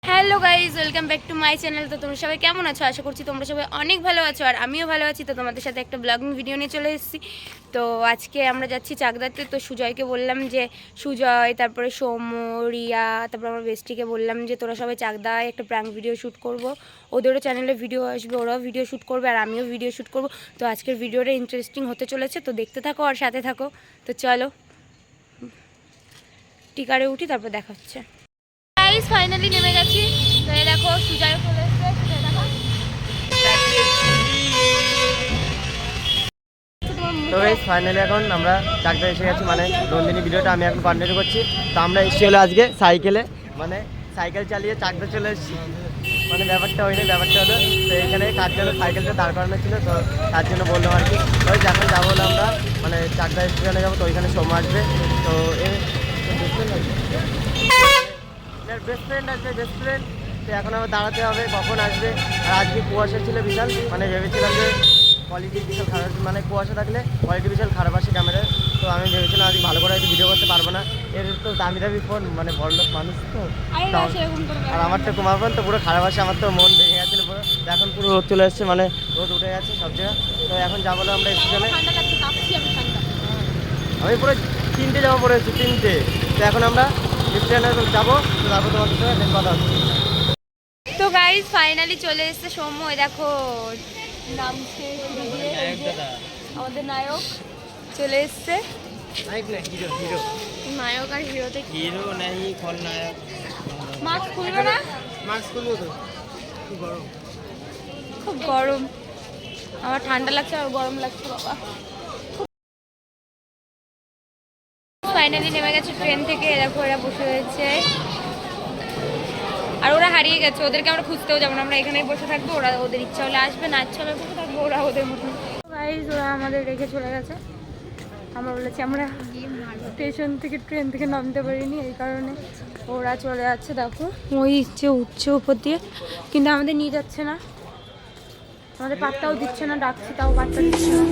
Hello guys, welcome back to my channel. তো তোমরা সবাই কেমন আছো? আশা করছি তোমরা সবাই অনেক ভালো আছো, আর আমিও ভালো আছি। তো তোমাদের সাথে একটা ব্লগিং ভিডিও নিয়ে চলে এসেছি। তো আজকে আমরা যাচ্ছি চাকদাতে। তো সুজয়কে বললাম যে সুজয়, তারপরে সৌম্য, রিয়া, তারপরে আমার বেস্টিকে বললাম যে তোরা সবাই চাকদায় একটা প্র্যাঙ্ক ভিডিও শ্যুট করবো। ওদেরও চ্যানেলে ভিডিও আসবে, ওরাও ভিডিও শ্যুট করবে আর আমিও ভিডিও শ্যুট করবো। তো আজকের ভিডিওটা ইন্টারেস্টিং হতে চলেছে, তো দেখতে থাকো আর সাথে থাকো। তো চলো টিকারে উঠি, তারপর দেখা হচ্ছে। ফাইনালি নেমে গেছি। তো এই দেখো সুজয় চলে এসেছে। তো গাইস ফাইনালি এখন আমরা চাকদা এসে গেছি, মানে নন্দিনী ভিডিওটা আমি এখন কন্টিনিউ করছি। তো আমরা এসে হলো আজকে সাইকেলে, মানে সাইকেল চালিয়ে চাকদা চলে এসেছি। মানে ব্যাপারটা হয়নি, ব্যাপারটা হলো তো এখানে কার জন্য সাইকেলটা দাঁড় করানো ছিল, তো তার জন্য বললাম আর কি। ওই যখন যাবো হলো আমরা মানে চাকদা স্টেশনে যাবো, তো ওইখানে সোম আসবে। তো বেস্ট ফ্রেন্ড আসবে, বেস্ট ফ্রেন্ড। তো এখন আমার দাঁড়াতে হবে কখন আসবে। আর আজকে কুয়াশা ছিল বিশাল, মানে ভেবেছিলাম যে কোয়ালিটি বিশাল খারাপ, মানে কুয়াশা থাকলে কোয়ালিটি বিশাল খারাপ আসে ক্যামেরার। তো আমি ভেবেছিলাম আজকে ভালো করে হয়তো ভিডিও করতে পারবো না। এর তো দামি দামি ফোন, মানে বড়লোক মানুষ তো, আর আমার তো কুমার ফোন তো পুরো খারাপ আসে। আমার তো মন ভেঙে গেছিলো পুরো। তো এখন পুরো রোদ চলে এসছে, মানে রোদ উঠে গেছে সব জায়গায়। তো এখন যাবো আমরা স্টেশনে। আমি পুরো 3টে জামা পরে এসেছি, 3টে। তো এখন আমরা স্টেশনে যাবো, তো তারপর তোমাদের সাথে কথা হচ্ছে। তো গাইজ ফাইনালি চলে এসেছে সৌম্য। দেখো নামছে আমাদের নায়ক চলে এসছে। নায়ক আর হিরোতে হিরো নাই খলনায়ক। মাস্ক খুলবে না? মাস্ক খুলবো তো, গরম, খুব গরম। আমার ঠান্ডা লাগছে আর গরম লাগছে বাবা। ফাইনালি নেমে গেছে ট্রেন থেকে। দেখো এরা বসে রয়েছে আর ওরা হারিয়ে গেছে। ওদেরকে আমরা খুঁজতেও যাবো না, আমরা এখানেই বসে থাকবো। ওরা ওদের ইচ্ছা হলে আসবে, না ইচ্ছা হলে বসে থাকবো, ওরা ওদের মতন। গাইজ ওরা আমাদের রেখে চলে গেছে। আমরা বলেছি আমরা স্টেশন থেকে ট্রেন থেকে নামতে পারিনি, এই কারণে ওরা চলে যাচ্ছে। দেখো ওই ইচ্ছে উঠছে উপর দিয়ে, কিন্তু আমাদের নিয়ে যাচ্ছে না, আমাদের পাত্তাও দিচ্ছে না। ডাকছি তাও পাত্তা দিচ্ছে না।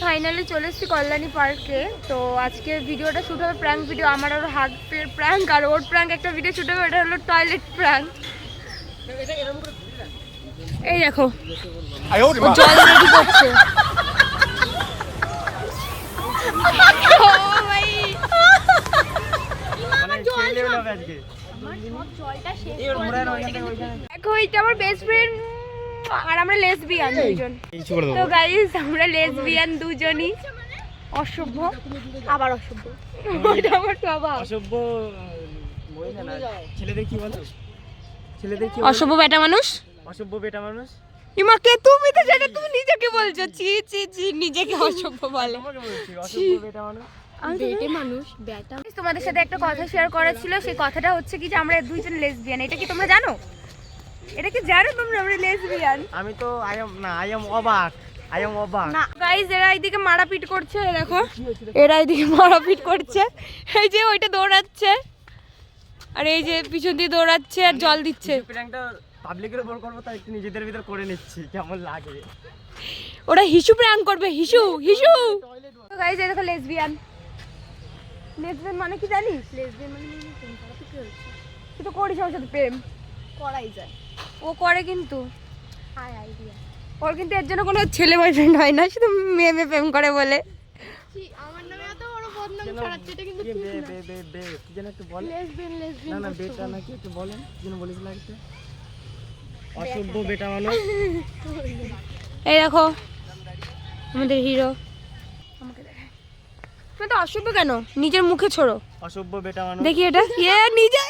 ফাইনালি চলে এসেছি কল্যাণী পার্কে। তো আজকের ভিডিওটা শুট হবে প্র্যাঙ্ক ভিডিও। আমার ওর হাতের প্র্যাঙ্ক আর ওর প্র্যাঙ্ক একটা ভিডিও শুট হবে, ওটা হলো টয়লেট প্র্যাঙ্ক। এই দেখো জল রেডি করছে। দেখো এটা আমার বেস্ট ফ্রেন্ড আর আমরা লেসবিয়ান দুজন। তো গাইস আমরা লেসবিয়ান দুজনই। অসভ্য আবার অসভ্য, ওটা আমার স্বভাব। অসভ্য ছেলেদের কি বলো? ছেলেদের কি অসভ্য বেটা মানুষ, অসভ্য বেটা মানুষ। ইমাকে তুমি তো যেটা তুমি নিজেকে বলছো, ছি ছি ছি, নিজেকে অসভ্য বলে। তোমাকে বলছি অসভ্য বেটা মানুষ। তোমাদের সাথে একটা কথা শেয়ার করার ছিল। সেই কথাটা হচ্ছে কি যে আমরা দুইজন লেসবিয়ান। এটা কি তোমরা জানো? এটা কি জানো তোমরা আমরা লেসবিয়ান? আমি তো আই এম অবাক। না গাইস, এরা এইদিকে মারাপিট করছে। দেখো এরা এইদিকে মারাপিট করছে। এই যে ওইটা দৌড়াচ্ছে আর এই যে পিছন দিয়ে দৌড়াচ্ছে আর জল দিচ্ছে। প্র্যাঙ্কটা পাবলিকের উপর করব, তাই একটু নিজেদের ভিতর করে নিচ্ছি কেমন লাগে। ওরা হিসু প্র্যাঙ্ক করবে, হিসু হিসু। তো গাইস এই দেখো লেসবিয়ান। লেসবিয়ান মানে কি জানিস? লেসবিয়ান মানে প্রেম করা। তুই তো করিস আমার সাথে প্রেম। করাই যায়, ও করে কিন্তু। আইডিয়া ওর কিন্তু এর জন্য কোনো ছেলে বয়ফ্রেন্ড হয় না, শুধু মেয়ে মেয়ে প্রেম করে বলে। আমার নামে এত বড় বদনাম ছড়াচ্ছে, এটা কিন্তু ঠিক না। কি যেন একটু বল। লেসবিয়ান না না বেটা নাকি একটু বলেন, কি যেন বলিস লাগতে। অসভ্য বেটা মানুষ। এই দেখো আমাদের হিরো। আমাকে দেখে তুমি তো অসভ্য কেন? নিজের মুখে ছোড়ো অসভ্য বেটা মানুষ। দেখি এটা নিজে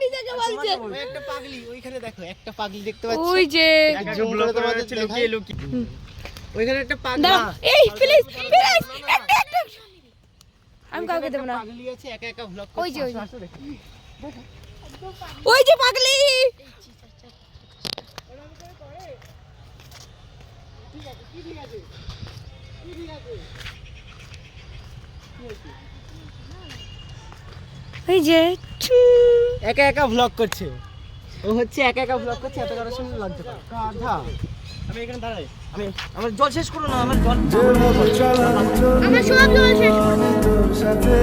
নিজেকে বলছে। একটা পাগলি ওইখানে দেখো, একটা পাগলি দেখতে পাচ্ছ? ওই যে জুম করে তোমাদের লুকিয়ে লুকিয়ে ওইখানে একটা পাগলি। এই প্লিজ প্লিজ একটা আমি কাউকে দেব না। পাগলি আছে একা একা ব্লগ ওই যে পাগলি। ওই যে একা একা ভ্লগ করছে ও হচ্ছে একা একা ভ্লগ করছে এত কারোর সঙ্গে লজ্জা পায় গাধা আমি এখানে দাঁড়াই আমি আমার জল শেষ করো না আমার জল আমার সব জল শেষ তোর সাথে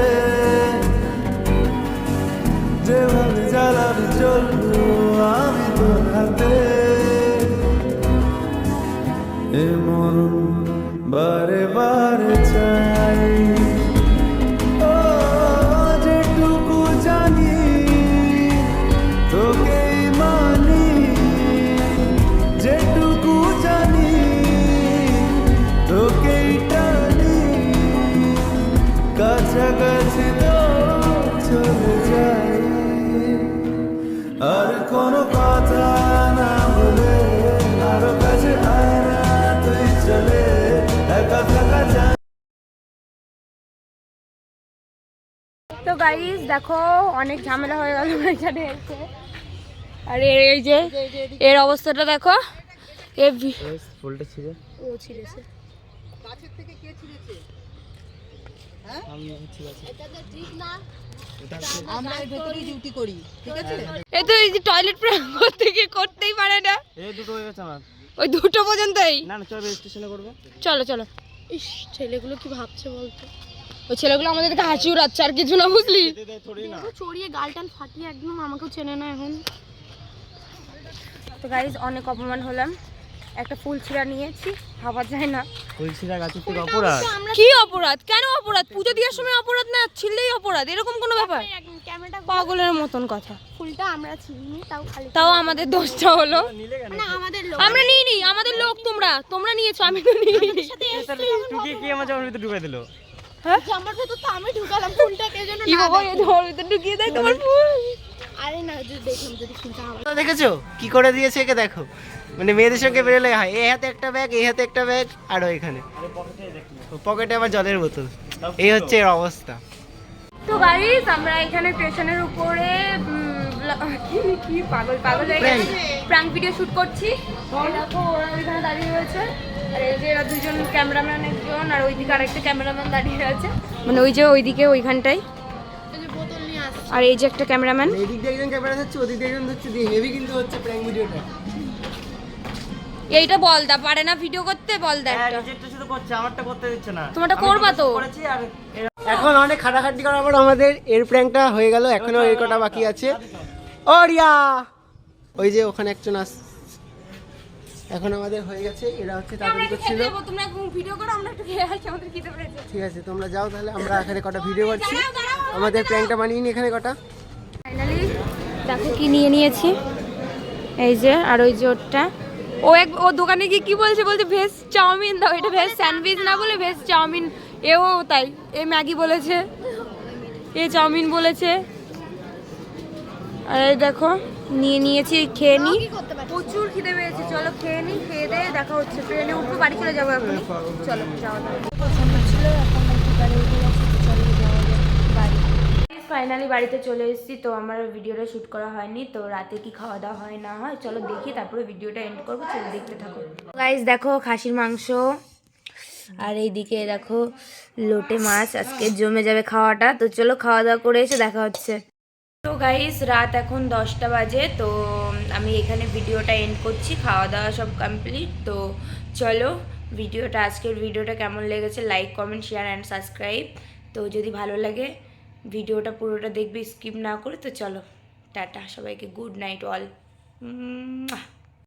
যেভাবে জ্বালাবি চলবো আমি তোর হাতে এ মন বারে বারে চাই ও যেটুকু জানি তোকেই মানি যেটুকু জানি তোকেই টানি কাছাকাছি তো চলে যাই আর কোনো কথা না বলে আরো কাছে আয় না তুই চলে একা থাকা যায়। তো গাইস দেখো অনেক ঝামেলা হয়ে গেল এখানে এসে। আর এই যে এর অবস্থাটা দেখো এ ফুলটা ছিল ও ছিঁড়েছে আমরা এর ভেতরেই ডিউটি করি, ঠিক আছে? এই তো এই যে টয়লেট প্র্যাঙ্ক করতে গিয়ে করতেই পারে না এই দুটো হয়ে গেছে আমার ওই দুটো পর্যন্তই না না চল রেজিস্ট্রেশনে করবো চলো চলো ইস ছেলেগুলো কি ভাবছে বলতো ওই ছেলেগুলো আমাদেরকে হাসি উড়াচ্ছে আর কিছু না বুঝলি থোড়ি না চড়িয়ে গালটাল ফাটিয়ে একদম আমাকেও চেনে না এখন তো গাইজ অনেক অপমান হলাম একটা ফুল ছিঁড়া নিয়েছি ভাবা যায় না তুলসীরা গাছের থেকে অপরাধ কি অপরাধ কেন অপরাধ পুজো দেওয়ার সময় অপরাধ না ছিঁড়লেই অপরাধ এরকম কোনো ব্যাপার পাগলের মতন কথা ফুলটা আমরা চিনি তাও খালি তাও আমাদের দোষটা হলো নিলে কেন না আমাদের লোক আমরা নিইনি আমাদের লোক তোমরা নিয়েছো আমি তো নিইনি টুকি কি আমার জামার ভিতরে ঢুকাই দিল জামার ভেতর তো আমি ঢুকালাম ফুলটাকে এজন্য কি বাবা এই ধর ভিতরে ঢুকিয়ে দেয় তোমার ফুল আরে না যদি দেখলাম যদি ফুলটা আমার দেখেছো কি করে দিয়েছে একে দেখো মানে মেয়েদের সঙ্গে বেরোলে হয় এই হাতে একটা ব্যাগ এই হাতে একটা ব্যাগ আর এখানে পকেটে আবার জলের বোতল এই হচ্ছে এর অবস্থা তো গাইস আমরা এখানে স্টেশনের উপরে কি পাগল হয়ে গেছে প্র্যাঙ্ক ভিডিও শুট করছি এই দেখো ওরা ওইখানে দাঁড়িয়ে রয়েছে আর এই যে এরা দুজন ক্যামেরাম্যান একজন আর ওইদিকে আরেকটা ক্যামেরাম্যান দাঁড়িয়ে আছে মানে ওই যে ওইদিকে ওইখানটাই বোতল নিয়ে আসছে আর এই যে একটা ক্যামেরাম্যান এদিক দিয়ে একজন ক্যামেরা ধরছে ওদিক দিয়ে একজন ধরছে দিয়ে হেভি কিন্তু হচ্ছে প্র্যাঙ্ক ভিডিওটা এইটা বলদা পারে না ভিডিও করতে বলদা একটা নিজেরটা শুধু করছে আমারটা করতে দিচ্ছে না তোমারটা করবা তো করেছি আর এখন অনেক খাটাখাটি করার পর আমাদের এর প্র্যাঙ্কটা হয়ে গেল এখনো এর কটা বাকি আছে ও রিয়া ওই যে ওখানে একজন আস এখন আমাদের হয়ে গেছে এরা হচ্ছে আমরা তাড়াতাড়ি একটু করছিল খেতে যাবো তোমরা ভিডিও করো আমরা একটু খেয়ে আসি আমাদের খেতে পেরেছে ঠিক আছে তোমরা যাও তাহলে আমরা এখানে কটা ভিডিও করছি আমাদের প্র্যাঙ্কটা বানিয়ে নি এখানে কটা ফাইনালি দেখো কি নিয়ে নিয়েছি এই যে আর ওই যে ওরটা ও দোকানে গিয়ে কি বলছে ভেজ চাউমিন দাও এটা ভেজ স্যান্ডউইচ না বলে ভেজ চাউমিন এও তাই এ ম্যাগি বলেছে এ চাউমিন বলেছে আর এই দেখো নিয়েছি খেয়ে নি প্রচুর খিদে পেয়েছে চলো খেয়ে নি খেয়ে দিয়ে দেখা হচ্ছে ট্রেনে উঠবো বাড়ি চলে যাবো এখন চলো যাওয়া ফাইনালি বাড়িতে চলে এসেছি তো আমার ভিডিওটা শ্যুট করা হয়নি তো রাতে কি খাওয়া দাওয়া হয় না হয় চলো দেখি তারপরে ভিডিওটা এন্ড করবো চলো দেখতে থাকো গাইস দেখো খাসির মাংস আর এইদিকে দেখো লোটে মাছ আজকে জমে যাবে খাওয়াটা তো চলো খাওয়া দাওয়া করে এসে দেখা হচ্ছে তো গাইস রাত এখন 10টা বাজে তো আমি এখানে ভিডিওটা এন্ড করছি খাওয়া দাওয়া সব কমপ্লিট তো চলো আজকের ভিডিওটা কেমন লেগেছে like comment share and subscribe তো যদি ভালো লাগে ভিডিওটা পুরোটা দেখবে স্কিপ না করে তো চলো টাটা সবাইকে গুড নাইট অল